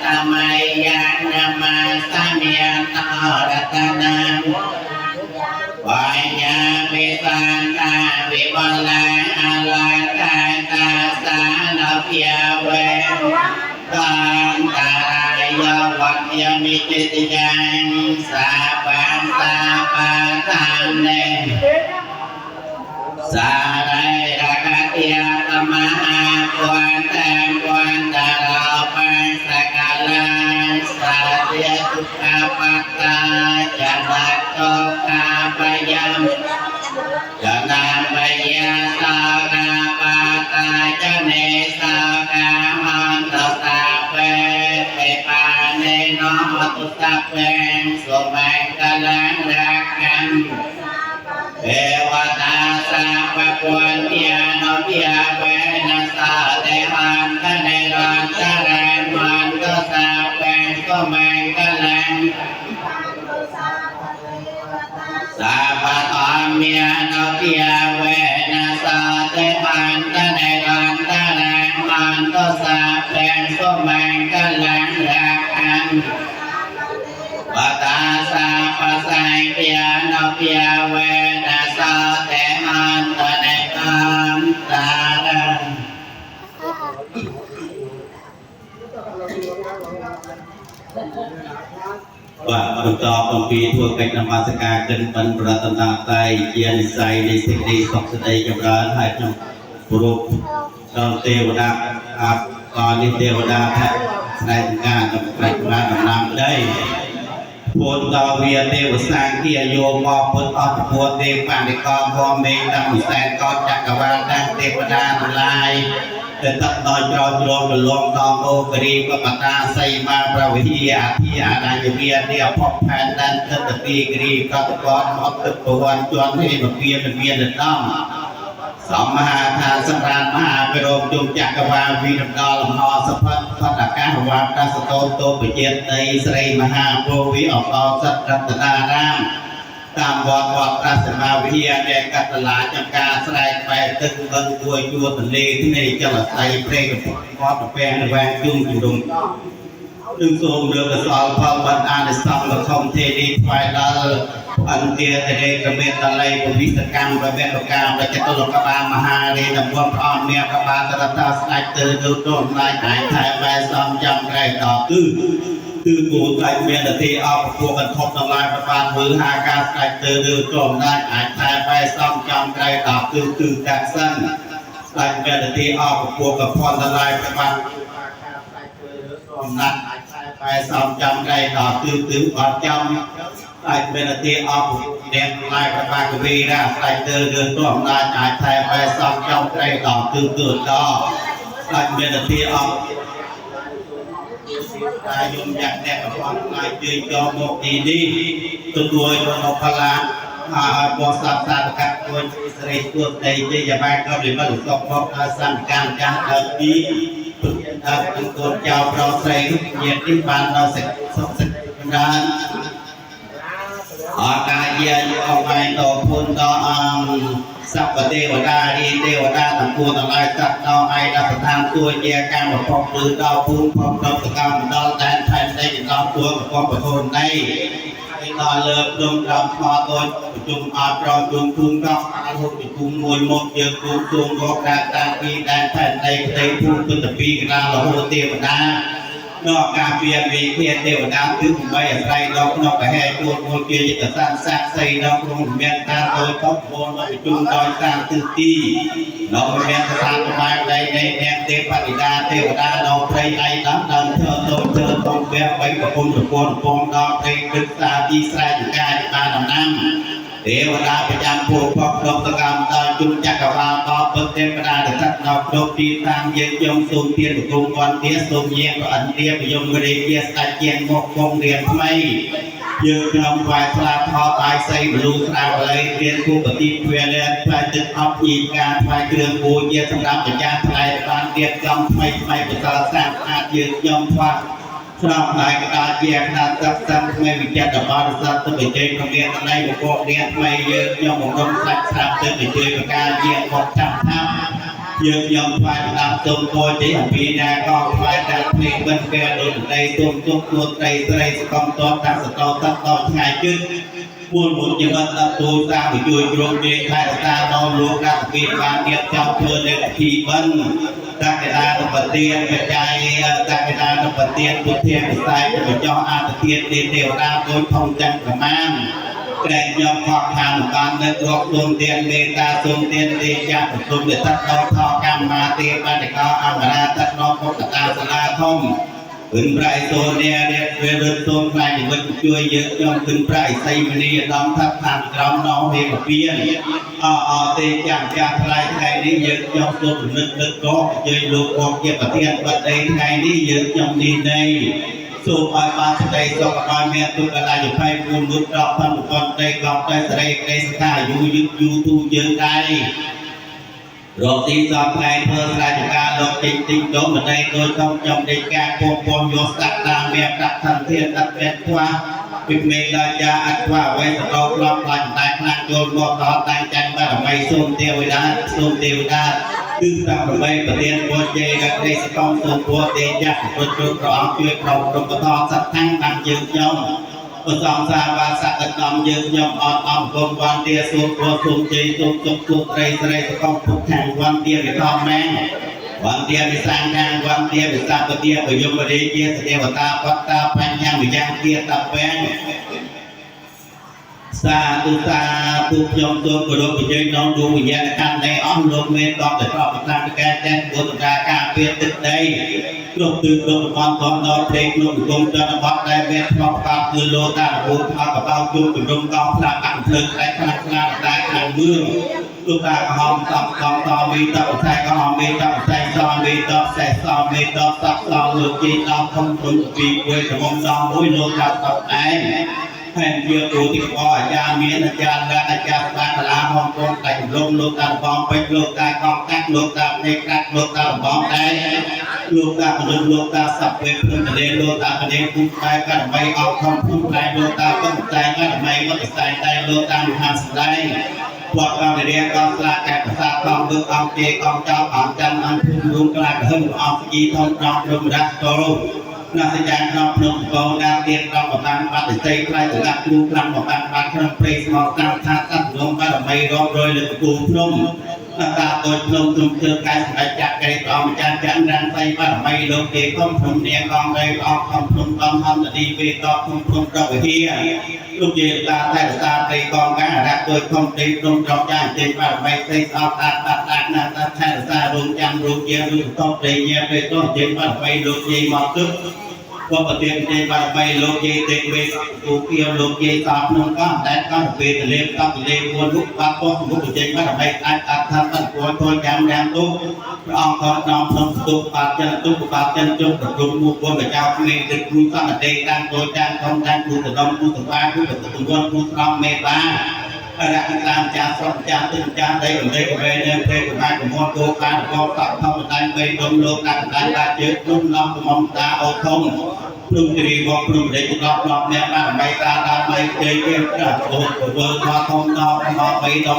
สมัยยานนามาสามียตารัตนังวายาปิสันตาวิบลาอาลาตาตาสานเพียเวตันตายวัตยมิจิตยังสาปันตาปันตังเนสาไรรักเตียตมหาควันแตงควันตาเราปังสกาลาสาเตียทุกขาปัตตาจะนักโตกาปยัมจะนาปยาสากาปาตาจะเนสากามันตสาเปเปปาเนโนตุสาเปสุมังกลังรักกันเอวตาสาปะปวนเทียนเทียเวนัสสะเตหันทะเนรันตะแรงมันก็สาเปก็แมงกลังสาปะตอมเมียนเทียเวนัสสะเตหันทะเนรันตะแรงมันก็สาเปก็แมงกลังรักกันปตาสาปะไสเปียนเปียเวนัสสะเตหันทะเนรันตะแรงว่าประกอบองค์ปีทั่วไปนมัสการเกินปันปรัตนาไตเยียนใสในสิ่งใดสองสดจำราญให้จงปลุกเราเทวดาอาบตอนนี้เทวดาแท้ในการกับใครมาดำน้ำได้โพธิ์ดาวเวียเทวสังเกียโยมอพุทธอัปโพเทปานิกรพอเมตังแสนกอจักรวาลดังเทวดาทั้งหลายแต่ตัดดอยจอจรวงลงตองโอกรีก็ปตาไซมาประวิธีอาทิอาณาเวียเดียวพบแผนดันเกิดตีกรีก็ตะกอนมดตึกปวนจวนให้มาเวียนเวียนเดือดร้อนสองมหาทานสำราญมหาไปโรมจุงจักรวาลวีนดอลหอสะพัดพัดกาหวานตาสโตโตปเจตในสไรมหาโพวิออกอสัตรัตนารามตามวอดราชมาวิทยาแดงกัตลาจำการสลายไปตึกเบิงตัวยัวทะเลที่ในจังหวัดไทยเพลงกับพอดแปลงแหวงจุ่มจุ่มดึงโซมเรือกระสอบพอบันอาในสังกับคอมเทดีไฟลาอันเดียเดกระเบตะไลบวิสกรรมระเบตกรรมและจัตุรกบาลมหาเรนำวัวพร้อมเมียกบาลตระตาสไลเตอร์ดูต้นไม้หายไทยไปซ้อมจำไรต่อคือกูไทยเมียนที่เอาพวกกันทบทำลายประบาดมือหาการสไลเตอร์ดูต้นไม้หายไทยไปซ้อมจำไรต่อคือการสั้นไทยเมียนที่เอาพวกกับพรทำลายประบาดนัดไปซ้อมจำไรต่อคือก่อนจำไอ้เป็นที่ออกเด่นลายประบาดวีนะไอ้เดินตัวอำนาจหายไทยไปซ้อมจำไรต่อคือต่อไอ้เป็นที่ออกได้ยุ่งยากแน่กับความหมายยืนยอมบอกดีตัวตัวพลังบอสับสารกัดตัวสเรตัวใจจะอย่าไปก็เลยมาหลุดตกพบสั่งการเดินดีเป็นตัวเจ้าเราใส่เหยียดที่บ้านเราเสร็จงานอาการเยียออกไปต่อพูนต่อสัพพเทวดาดีเทวดาทั้งปวงทั้งหลายจัดต่อไอ้รับประทานตัวเยียการมาพบหรือต่อพูนพบต่อกรรมต่อแทนไทยได้ต่อตัวกับความประทนได้ต่อเลิกดมดำพอตัวจุ่มอาปรจุ่มทุ่งก็อาหุบจุ่มมวยมดเยอะจุ่มจุ่มก็การต่างปีแดนแทนได้ได้พูนเป็นตะปีกันเราโหเทวดานอกการเปลี่ยนมีเพียรเทวดาถึงไม่อะไรนอกไปให้ตัวโมเกียจะสร้างสร้างใส่นอกลงเมียนตาโดยทบโบนจุ่มโดยสร้างตื้อตีนอกเมียนสร้างมาในแนวเทพธิดาเทวดาเราใครไอ้ตั้งเธอต้องแบกไปกับคนกับคนปองนอกใครศึกษาดีไซน์กายตาดำน้ำเทวดาประจำพวกพบดอกกรรมตอนจุ่มจักรวาลต่อเปิดเทวดาเดือดนอกดอกตีตามเยี่ยมยงสูงเทียนกรุงก่อนเทียสูงเยี่ยมอันเทียมยงเรียนเทียสตัดเจียนหมกคงเรียนไม่ยืนนำไฟพลาทอตายใส่บลูสาวเลยเรียนคู่ปฏิเวลาไฟตึกอัพอีกการไฟเครื่องบูเยี่ยสำหรับจักรไฟบานเรียนจำไม่ประสาทสร้างอาจยืนยงฟ้าชอบนายกระดาษแยกนาตักซ้ำไม่วิจารณ์บาร์สัตว์ตัวเจนของเรียนในบุคคลเรียนไม่เยอะย่อมมองสักสัตว์ตัวเจนประการเยี่ยมของช่างทำ យើងខ្ញុំផ្លាយតាមទុំគួរទីអំពីណាក៏ផ្លាយតាមភ្លេងមិនកែដូចដីទុំទុំទួត្រីស្រីសកំតតតាមសតតដល់ថ្ងៃជិតពួនមុនជីវិតដល់ទូតាមជួយក្រុមមេខែតាដល់លោករដ្ឋាភិបាលទៀតចង់ធ្វើនៅពិធីបិណ្ឌតាកេដានបទានបច្ច័យតាកេដានបទានពុទ្ធាពិសេសបញ្ចោះអត្តទានទេវតាដូចធំទាំងប្រមាណក្រែងយកខកខានបាននៅរកទុំទានមេតាទុំទានទេចាក់ទុំទឹកដល់ថកម្មាទេបណ្ឌកអមរាទឹកដល់ពុទ្ធតាសាលាធំវិញប្រៃតូនីរៀបវារត់ទុំខ្លាញ់ជីវិតជួយយើងខ្ញុំគិនប្រៃសៃមនីដំថាត់តាមក្រមណោហេពៀនអទេចាក់ចាស់ថ្លៃថ្ងៃនេះយើងខ្ញុំទូពិនិត្យទឹកក៏ជួយលោកបងជាប្រធានបតីថ្ងៃនេះយើងខ្ញុំនេះនៃសូមឲ្យបានស្ដីសុខឲ្យមានទុកកលាយភ័យពួនមុតដល់ផនពនដីកប់តែសេរីក្តីស្ថាយូរយឺតយូរទូយើងដែររកទីសពថ្ងៃធ្វើរាជការលោកទិញទិញដុំម្ដីដោយต้องចំដេកការពងពងយកស្ដាប់តាមមានប្រាក់ធនធានអត់មានខ្វះពីមេដាយាអត់ខ្វះអ្វីទៅដល់ក្លំខ្លាញ់តែខ្លាំងចូលមកដល់តែចាញ់បារមីសូមទេវតាសូមទេវតាគឺតាមប្របីប្រទានពុទ្ធជ័យដល់នៃសកលសូមពុទ្ធទេចាស់ពុទ្ធព្រះអង្គជួយប្រោប្រំបតសត្វទាំងបានយើងខ្ញុំព្រះសង្ឃសាវាសកតំយើងខ្ញុំអត់អង្គមវន្តាសូមព្រោះសូមជ័យសូមទុកទុកត្រីត្រីសកលពុទ្ធខាងវន្តាវិធម្មមែនវន្តាវិសាងខាងវន្តាវិសាពទាបយមរាជាទេវតាបត្តាបញ្ញាវិញ្ញាគាតពេញសាទុខ្ញុំសូមគោរពបញ្ញាក្នុងដួងវិញ្ញាណខណ្ឌនៃអស់លោកមេតបទៅប្រកបតាមការចាត់បុត្រការពារទឹកដីគ្រប់ទិសគ្រប់តំបន់ដល់ព្រៃក្នុងគុំជនបទដែលមានឆ្លងកាត់គឺលោតារពុទ្ធអកបោជុំជំរុំកងផ្លាកអភ្លើងតែខ្លាំងខ្លាំងតែខាងមឿងទុតាកំហំតបកងតមីតបផ្សាយកំហំមីតបផ្សាយសមីតបផ្សាយសមីតបសក់សលោកជីដល់ធំធំពីមួយក្រុមដល់មួយលោកតាតបឯងហើយជាគ្រូទីបអាចារ្យមានអាចារ្យអាចារ្យសាលាបងប្អូនតែលំលោកតាបងពេជ្រលោកតាកងកាក់លោកតានេះកាក់លោកតាបងដែរលោកតាពលលោកតាសព្វេព្រមតេលោកតាបដេពុទ្ធតែករមីអត់ខំពុទ្ធតែលោកតាប៉ុន្តែករមីវត្តតែតែលោកតាមមហាស្ដែងគាត់បានរៀនដល់ស្លាកកែភាសាកំពើអង្គទេកំចោលអង្គចាំអង្គភូមិរួមក្លាយហឹងអង្គជីធំត្រង់ព្រមរះតរណាសិកាក្នុងភ្នំកោដាទៀនដល់ប្រតាមបាត់តិចខ្លាយសម្រាប់គ្រូខ្លាំងប្រតាមបាត់ក្នុងព្រៃស្មោកតាមថាសត្វក្នុងបារមីរាប់រយលើកគូភ្នំតាដោយភ្នំទុំធ្វើការសម្រេចចាក់កេរព្រះអង្គម្ចាស់ច័ន្ទរានសីបារមីលោកទេកុំភ្នំនាងកងដីព្រះអង្គកំភ្នំកំហន្តនីវេតភ្នំភ្នំប្រវិហាលោកជាតាតែតាដីកងការរៈដោយខំទេភ្នំត្រកចាស់ទេបារមីទេស្អប់តាតាណាតាថែរសាររងចាំរងជាឬតបដីញាពេទោះទេបារមីលោកជាមកទឹកវត្តទេទេបារមីលោកជាទេវេគូគៀលោកជាតបក្នុងកំតែកំពេលទលេតបទលេពួនលោកបាត់ពោះមុខចេញបារមីអាចអត់ថាតគួរធ្វើចាំយ៉ាងទូព្រះអង្គក៏នាំក្នុងទុកបាត់ចិនទុកបាត់ចិនជុំប្រជុំមួយពលបច្ចោគ្មានទឹកគ្រូសន្តិតាមដោយតាមធំតាមគ្រូតដំគ្រូសភាគ្រូប្រតិទង្វើគ្រូស្រង់មេតារកតាមចាស់ស្រុកចាស់ទឹកចាស់ដីកម្លេកវេនៅព្រៃកមាកមលគោការកបតធម្មតាបីដុំលោកដាក់ដានដាក់ជើងភ្នំឡំកំតាអូធំភ្នំគិរីវងភ្នំលេខ10អ្នកបានបីតាដល់បីជ័យគេប្រាក់អូធ្វើថាធំដល់មកបីដុំ